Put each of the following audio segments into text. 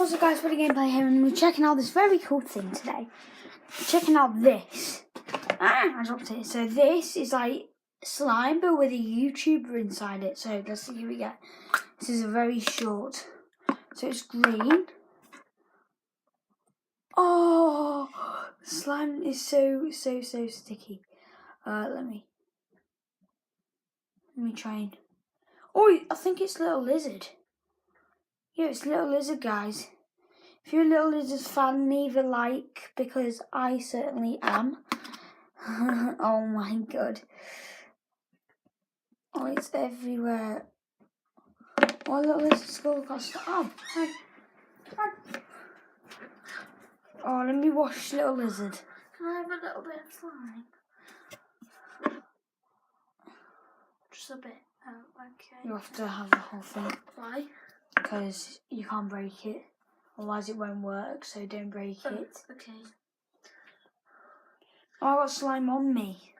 What's up guys, for the gameplay here, and we're checking out this very cool thing today. Checking out this. I dropped it. So this is like slime but with a YouTuber inside it. So let's see who we get. This is a very short. So it's green. Oh, slime is so sticky. Let me try and. Oh, I think it's Little Lizard. Yeah, it's Little Lizard, guys. If you're a Little Lizard fan, leave a like, because I certainly am. Oh my god. Oh, it's everywhere. Oh, Little Lizard skull across. Oh, hi. Oh, let me wash Little Lizard. Can I have a little bit of slime? Just a bit. Oh, okay. You have to have the whole thing. Why? Because you can't break it. Otherwise it won't work, so don't break it. Okay. Oh, I got slime on me.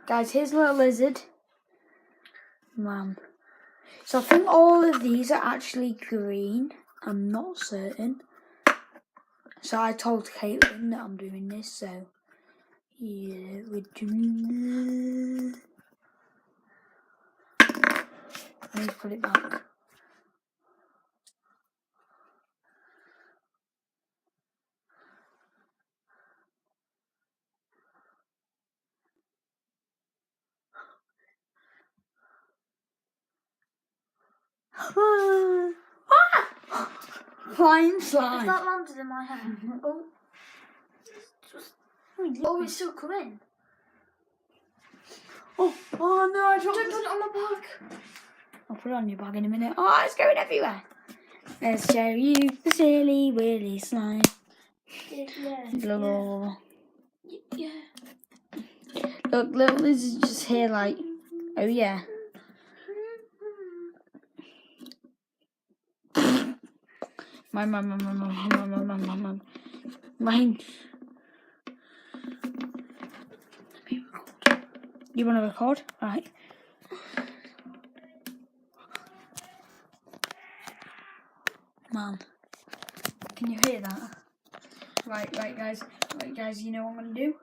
Guys, here's Little Lizard. Man. So I think all of these are actually green. I'm not certain. So I told Caitlin that I'm doing this, so yeah, we're doing this. I need to put it back. Flying slime. That landed in my hand. Oh. Oh, it's still coming. Oh no, I dropped Don't put it on my bag. I'll put it on your bag in a minute. Oh, it's going everywhere. Let's show you the silly willy slime. Yeah. Look, Little Lizard's just here like, oh yeah. Mine. You want to record? Right. Man, can you hear that? Right, guys, you know what I'm gonna do?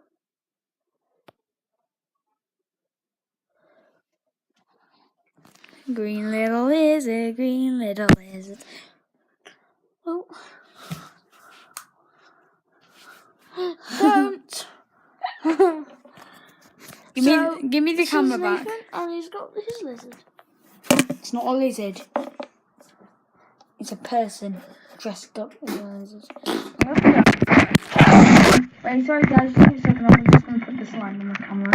Green little lizard, green little lizard. Oh. Don't. Give me the camera back. And he's got his lizard. It's not a lizard. It's a person dressed up as a lizard. Wait, sorry guys, just a second. I'm just going to put the slime on the camera.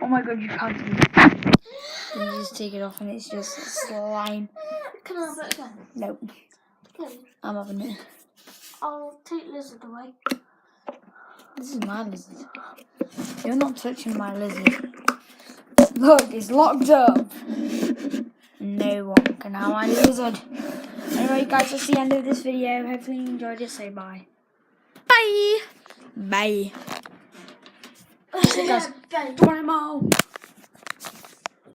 Oh my god, you can't see it. You just take it off and it's just slime. Can I have it again? Nope. Okay. I'm having it. I'll take lizard away. This is my lizard. You're not touching my lizard. Look, it's locked up. No one can have my lizard. Anyway, guys, that's the end of this video. Hopefully you enjoyed it. Say bye. Bye. Bye. Guys, 20 more.